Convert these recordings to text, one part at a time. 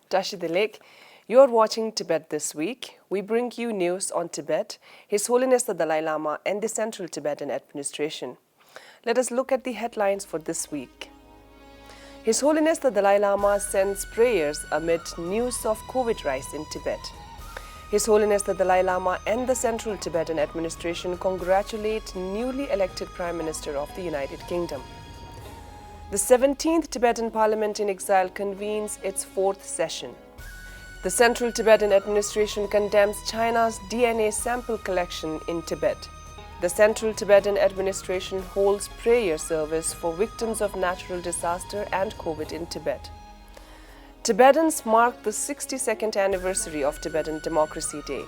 Tashidilik, you're watching Tibet This Week. We bring you news on Tibet, His Holiness the Dalai Lama and the Central Tibetan Administration. Let us look at the headlines for this week. His Holiness the Dalai Lama sends prayers amid news of COVID rise in Tibet. His Holiness the Dalai Lama and the Central Tibetan Administration congratulate newly elected Prime Minister of the United Kingdom. The 17th Tibetan Parliament in Exile convenes its fourth session. The Central Tibetan Administration condemns China's DNA sample collection in Tibet. The Central Tibetan Administration holds prayer service for victims of natural disaster and COVID in Tibet. Tibetans mark the 62nd anniversary of Tibetan Democracy Day.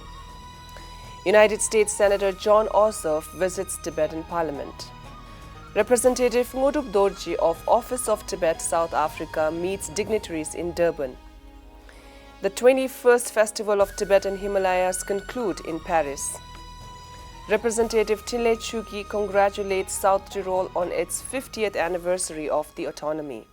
United States Senator John Ossoff visits Tibetan Parliament. Representative Ngodup of Office of Tibet, South Africa meets dignitaries in Durban. The 21st Festival of Tibetan Himalayas conclude in Paris. Representative Thinlay Chukki congratulates South Tyrol on its 50th anniversary of the Autonomy.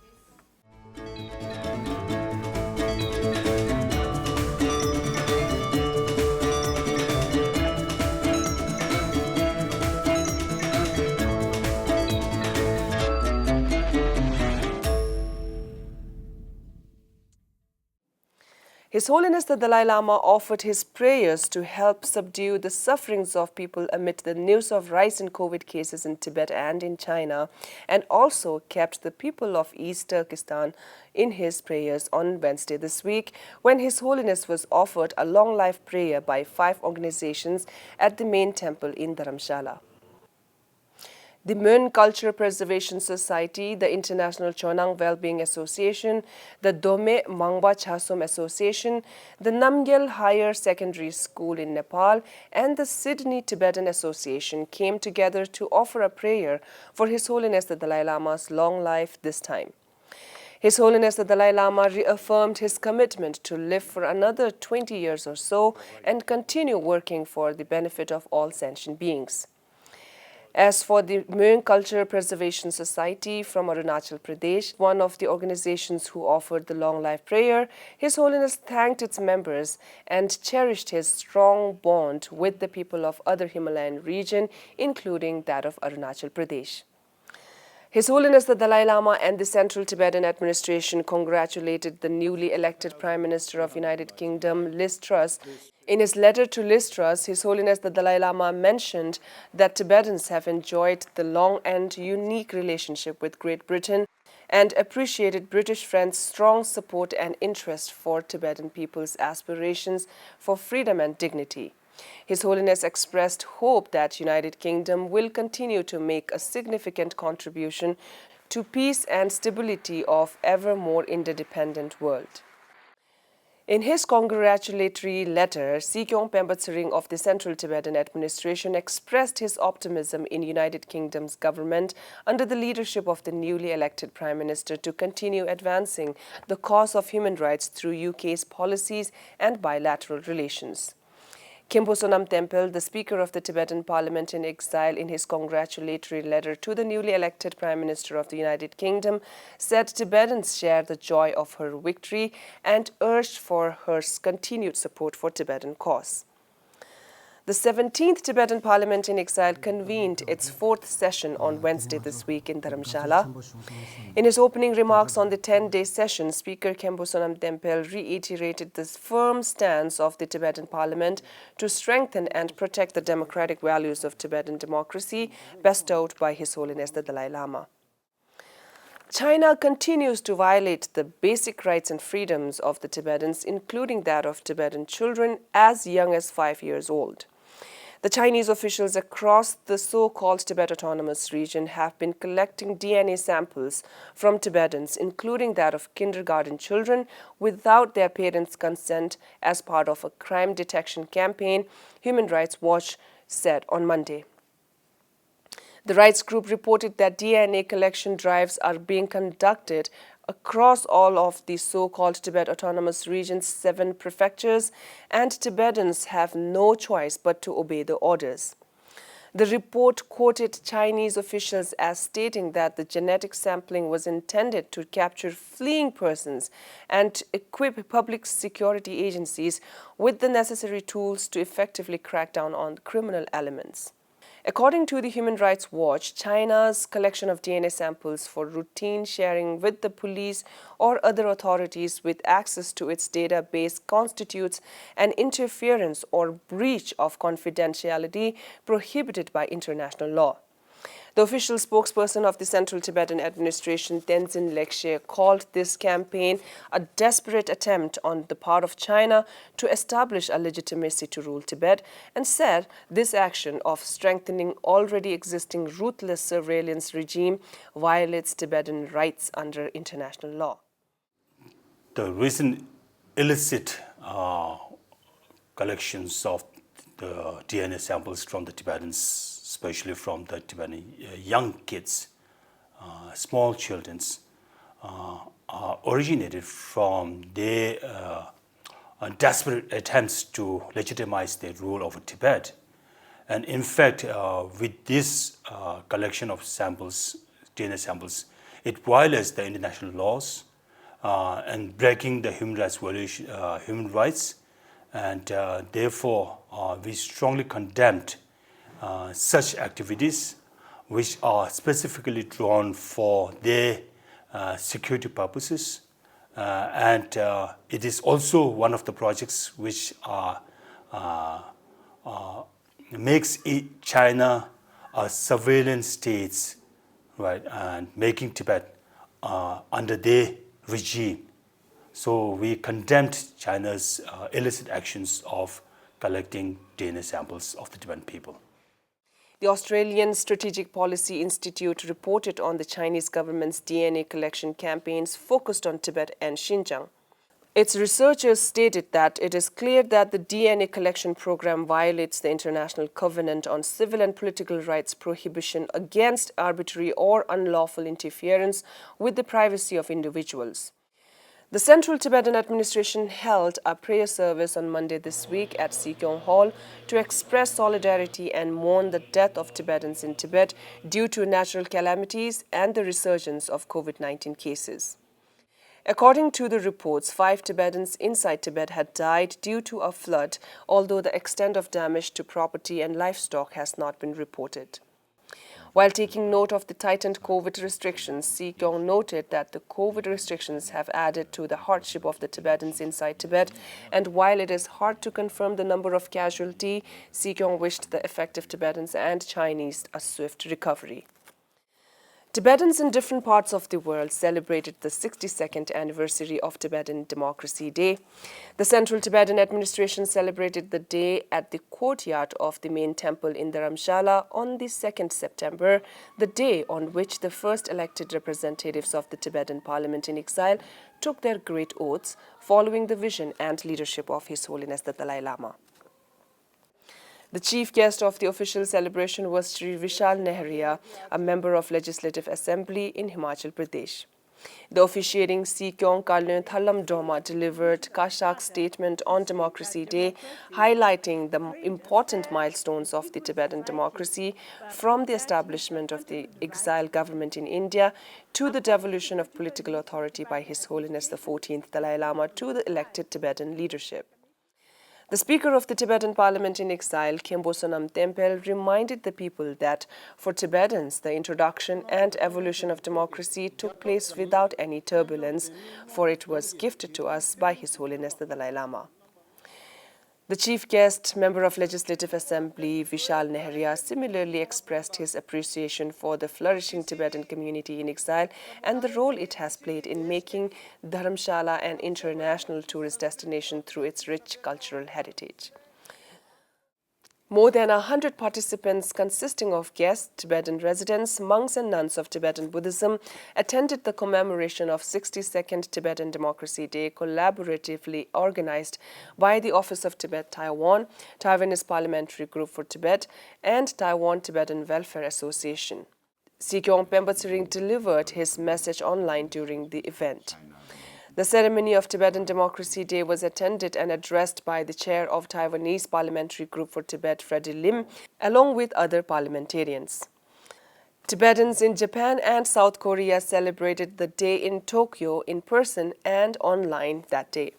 His Holiness the Dalai Lama offered his prayers to help subdue the sufferings of people amid the news of rise in COVID cases in Tibet and in China, and also kept the people of East Turkestan in his prayers on Wednesday this week, when His Holiness was offered a long life prayer by 5 organizations at the main temple in Dharamshala. The Mön Culture Preservation Society, the International Chonang Wellbeing Association, the Dome Mangba Chasom Association, the Namgyal Higher Secondary School in Nepal, and the Sydney Tibetan Association came together to offer a prayer for His Holiness the Dalai Lama's long life this time. His Holiness the Dalai Lama reaffirmed his commitment to live for another 20 years or so and continue working for the benefit of all sentient beings. As for the Mön Culture Preservation Society from Arunachal Pradesh, one of the organizations who offered the long life prayer, His Holiness thanked its members and cherished his strong bond with the people of other Himalayan region, including that of Arunachal Pradesh. His Holiness the Dalai Lama and the Central Tibetan Administration congratulated the newly elected Prime Minister of United Kingdom, Liz Truss. In his letter to Liz Truss, His Holiness the Dalai Lama mentioned that Tibetans have enjoyed the long and unique relationship with Great Britain and appreciated British friends' strong support and interest for Tibetan people's aspirations for freedom and dignity. His Holiness expressed hope that United Kingdom will continue to make a significant contribution to peace and stability of ever more interdependent world. In his congratulatory letter, Sikyong Pembatsering of the Central Tibetan Administration expressed his optimism in United Kingdom's government under the leadership of the newly elected Prime Minister to continue advancing the cause of human rights through UK's policies and bilateral relations. Khenpo Sonam Temple, the Speaker of the Tibetan Parliament in Exile, in his congratulatory letter to the newly elected Prime Minister of the United Kingdom, said Tibetans share the joy of her victory and urged for her continued support for Tibetan cause. The 17th Tibetan Parliament in Exile convened its fourth session on Wednesday this week in Dharamshala. In his opening remarks on the 10-day session, Speaker Khenpo Sonam Temple reiterated the firm stance of the Tibetan Parliament to strengthen and protect the democratic values of Tibetan democracy bestowed by His Holiness the Dalai Lama. China continues to violate the basic rights and freedoms of the Tibetans, including that of Tibetan children as young as 5 years old. The Chinese officials across the so-called Tibet Autonomous Region have been collecting DNA samples from Tibetans, including that of kindergarten children, without their parents' consent as part of a crime detection campaign, Human Rights Watch said on Monday. The rights group reported that DNA collection drives are being conducted across all of the so-called Tibet Autonomous Region's 7 prefectures, and Tibetans have no choice but to obey the orders. The report quoted Chinese officials as stating that the genetic sampling was intended to capture fleeing persons and equip public security agencies with the necessary tools to effectively crack down on criminal elements. According to the Human Rights Watch, China's collection of DNA samples for routine sharing with the police or other authorities with access to its database constitutes an interference or breach of confidentiality prohibited by international law. The official spokesperson of the Central Tibetan Administration, Thinlay, called this campaign a desperate attempt on the part of China to establish a legitimacy to rule Tibet and said this action of strengthening already existing ruthless surveillance regime violates Tibetan rights under international law. The recent illicit collections of the DNA samples from the Tibetans, especially from the Tibetan young kids, small children, originated from their desperate attempts to legitimize their rule over Tibet. And in fact, with this collection of samples, DNA samples, it violates the international laws and breaking the human rights, and therefore we strongly condemned such activities which are specifically drawn for their security purposes, and it is also one of the projects which makes China a surveillance state, right, and making Tibet under their regime. So we condemned China's illicit actions of collecting DNA samples of the Tibetan people. The Australian Strategic Policy Institute reported on the Chinese government's DNA collection campaigns focused on Tibet and Xinjiang. Its researchers stated that it is clear that the DNA collection program violates the International Covenant on Civil and Political Rights prohibition against arbitrary or unlawful interference with the privacy of individuals. The Central Tibetan Administration held a prayer service on Monday this week at Sikyong Hall to express solidarity and mourn the death of Tibetans in Tibet due to natural calamities and the resurgence of COVID-19 cases. According to the reports, 5 Tibetans inside Tibet had died due to a flood, although the extent of damage to property and livestock has not been reported. While taking note of the tightened COVID restrictions, Sikyong noted that the COVID restrictions have added to the hardship of the Tibetans inside Tibet, and while it is hard to confirm the number of casualties, Sikyong wished the affected Tibetans and Chinese a swift recovery. Tibetans in different parts of the world celebrated the 62nd anniversary of Tibetan Democracy Day. The Central Tibetan Administration celebrated the day at the courtyard of the main temple in Dharamshala on the 2nd September, the day on which the first elected representatives of the Tibetan Parliament in exile took their great oaths following the vision and leadership of His Holiness the Dalai Lama. The chief guest of the official celebration was Sri Vishal Nehria, a member of Legislative Assembly in Himachal Pradesh. The officiating Sikyong Kalyan Thalam Doma delivered Kashak's statement on Democracy Day, highlighting the important milestones of the Tibetan democracy from the establishment of the exile government in India to the devolution of political authority by His Holiness the 14th Dalai Lama to the elected Tibetan leadership. The Speaker of the Tibetan Parliament in exile, Khenpo Sonam Tempel, reminded the people that for Tibetans, the introduction and evolution of democracy took place without any turbulence, for it was gifted to us by His Holiness the Dalai Lama. The chief guest, member of Legislative Assembly, Vishal Nehria, similarly expressed his appreciation for the flourishing Tibetan community in exile and the role it has played in making Dharamshala an international tourist destination through its rich cultural heritage. More than 100 participants consisting of guests, Tibetan residents, monks and nuns of Tibetan Buddhism attended the commemoration of 62nd Tibetan Democracy Day collaboratively organized by the Office of Tibet Taiwan, Taiwanese Parliamentary Group for Tibet, and Taiwan Tibetan Welfare Association. Sikyong Pemba Tsering delivered his message online during the event. The ceremony of Tibetan Democracy Day was attended and addressed by the chair of Taiwanese Parliamentary Group for Tibet, Freddie Lim, along with other parliamentarians. Tibetans in Japan and South Korea celebrated the day in Tokyo in person and online that day.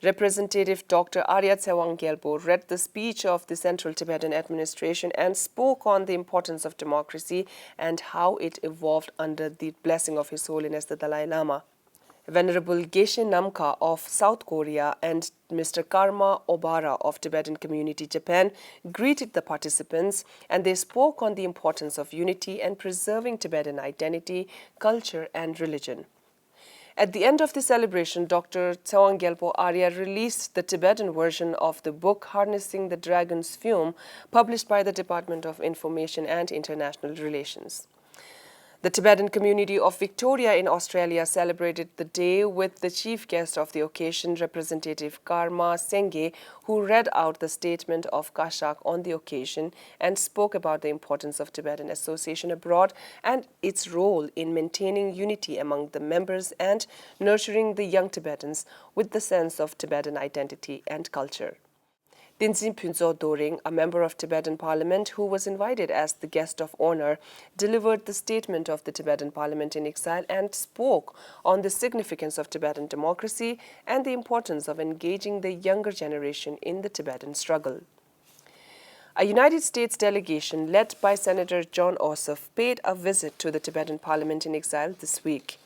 Representative Dr. Arya Tsewang Gyalpo read the speech of the Central Tibetan Administration and spoke on the importance of democracy and how it evolved under the blessing of His Holiness the Dalai Lama. Venerable Geshe Namkha of South Korea and Mr. Karma Obara of Tibetan Community Japan greeted the participants, and they spoke on the importance of unity and preserving Tibetan identity, culture and religion. At the end of the celebration, Dr. Tsewang Gyalpo Arya released the Tibetan version of the book Harnessing the Dragon's Fume, published by the Department of Information and International Relations. The Tibetan community of Victoria in Australia celebrated the day with the chief guest of the occasion, Representative Karma Sengye, who read out the statement of Kashak on the occasion and spoke about the importance of Tibetan association abroad and its role in maintaining unity among the members and nurturing the young Tibetans with the sense of Tibetan identity and culture. Tenzin Phunzo Doring, a member of Tibetan Parliament who was invited as the guest of honor, delivered the statement of the Tibetan Parliament in Exile and spoke on the significance of Tibetan democracy and the importance of engaging the younger generation in the Tibetan struggle. A United States delegation led by Senator John Ossoff paid a visit to the Tibetan Parliament in Exile this week.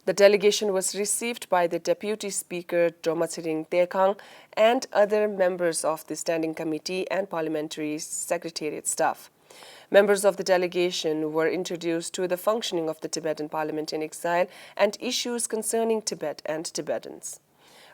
The delegation was received by the Deputy Speaker Dromatsiring Tekang and other members of the Standing Committee and Parliamentary Secretariat staff. Members of the delegation were introduced to the functioning of the Tibetan Parliament in Exile and issues concerning Tibet and Tibetans.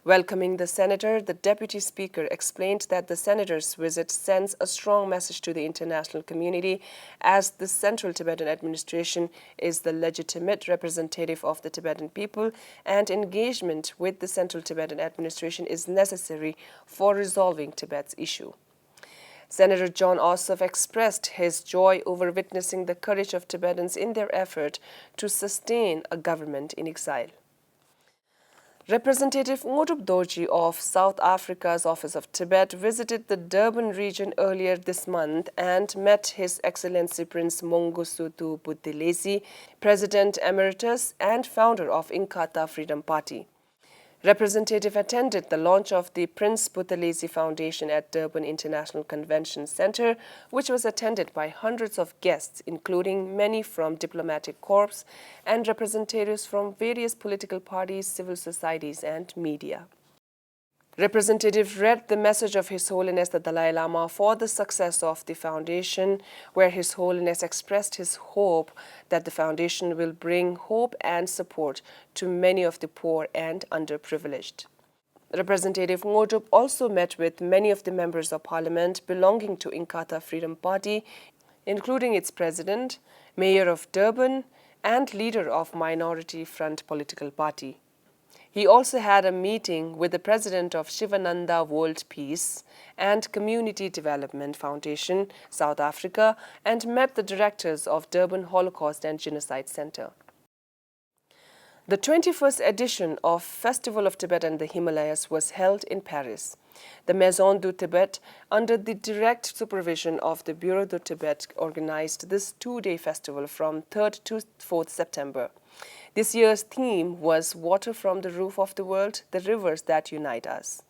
Welcoming the senator, the Deputy Speaker explained that the senator's visit sends a strong message to the international community as the Central Tibetan Administration is the legitimate representative of the Tibetan people and engagement with the Central Tibetan Administration is necessary for resolving Tibet's issue. Senator John Ossoff expressed his joy over witnessing the courage of Tibetans in their effort to sustain a government in exile. Representative Ngodup Dorji of South Africa's Office of Tibet visited the Durban region earlier this month and met His Excellency Prince Mangosuthu Buthelezi, President Emeritus and founder of Inkatha Freedom Party. Representative attended the launch of the Prince Buthelezi Foundation at Durban International Convention Center, which was attended by hundreds of guests, including many from diplomatic corps and representatives from various political parties, civil societies, and media. Representative read the message of His Holiness the Dalai Lama for the success of the foundation, where His Holiness expressed his hope that the foundation will bring hope and support to many of the poor and underprivileged. Representative Ngodup also met with many of the members of parliament belonging to Inkatha Freedom Party, including its president, mayor of Durban, and leader of Minority Front political party. He also had a meeting with the president of Shivananda World Peace and Community Development Foundation, South Africa, and met the directors of Durban Holocaust and Genocide Center. The 21st edition of Festival of Tibet and the Himalayas was held in Paris. The Maison du Tibet, under the direct supervision of the Bureau du Tibet, organized this two-day festival from 3rd to 4th September. This year's theme was Water from the Roof of the World, the Rivers that Unite Us.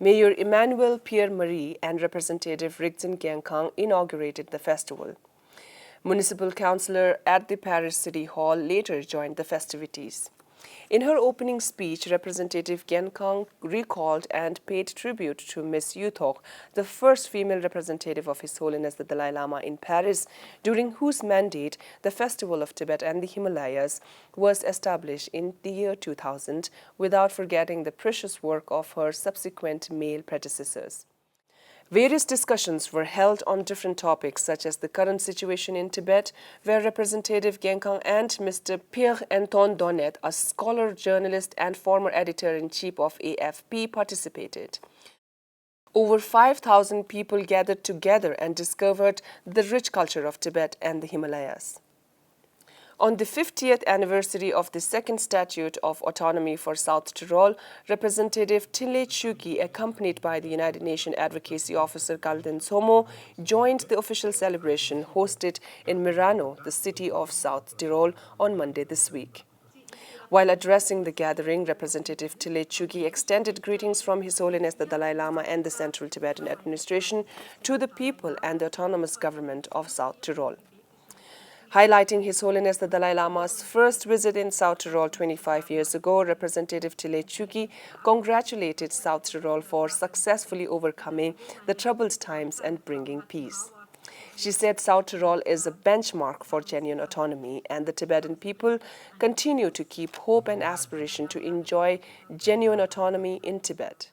Mayor Emmanuel Pierre-Marie and Representative Rigzin Gyengkhang inaugurated the festival. Municipal councillor at the Paris City Hall later joined the festivities. In her opening speech, Representative Gyengkhang recalled and paid tribute to Miss Yuthok, the first female representative of His Holiness the Dalai Lama in Paris, during whose mandate the Festival of Tibet and the Himalayas was established in the year 2000, without forgetting the precious work of her subsequent male predecessors. Various discussions were held on different topics, such as the current situation in Tibet, where Representative Gyengkhang and Mr. Pierre-Antoine Donnet, a scholar, journalist, and former editor-in-chief of AFP, participated. Over 5,000 people gathered together and discovered the rich culture of Tibet and the Himalayas. On the 50th anniversary of the Second Statute of Autonomy for South Tyrol, Representative Chukki, accompanied by the United Nations Advocacy Officer Condemns, joined the official celebration hosted in Merano, the city of South Tyrol, on Monday this week. While addressing the gathering, Representative Chukki extended greetings from His Holiness the Dalai Lama and the Central Tibetan Administration to the people and the autonomous government of South Tyrol. Highlighting His Holiness the Dalai Lama's first visit in South Tyrol 25 years ago, Representative Chukki congratulated South Tyrol for successfully overcoming the troubled times and bringing peace. She said South Tyrol is a benchmark for genuine autonomy, and the Tibetan people continue to keep hope and aspiration to enjoy genuine autonomy in Tibet.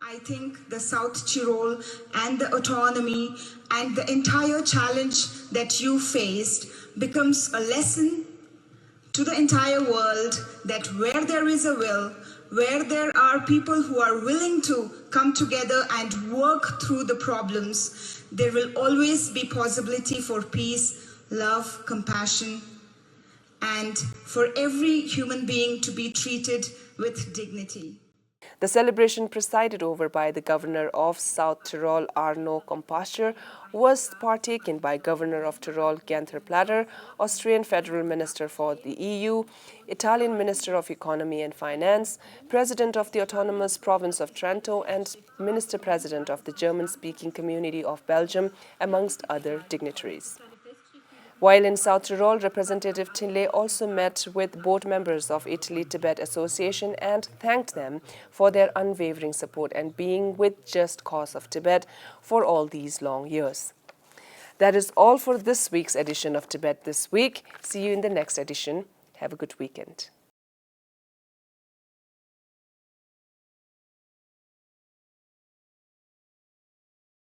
I think the South Tyrol and the autonomy and the entire challenge that you faced becomes a lesson to the entire world that where there is a will, where there are people who are willing to come together and work through the problems, there will always be possibility for peace, love, compassion, and for every human being to be treated with dignity. The celebration, presided over by the Governor of South Tyrol, Arno Kompascher, was partaken by Governor of Tyrol, Genther Platter, Austrian Federal Minister for the EU, Italian Minister of Economy and Finance, President of the Autonomous Province of Trento, and Minister-President of the German-speaking Community of Belgium, amongst other dignitaries. While in South Tyrol, Representative Thinlay also met with board members of Italy-Tibet Association and thanked them for their unwavering support and being with just cause of Tibet for all these long years. That is all for this week's edition of Tibet This Week. See you in the next edition. Have a good weekend.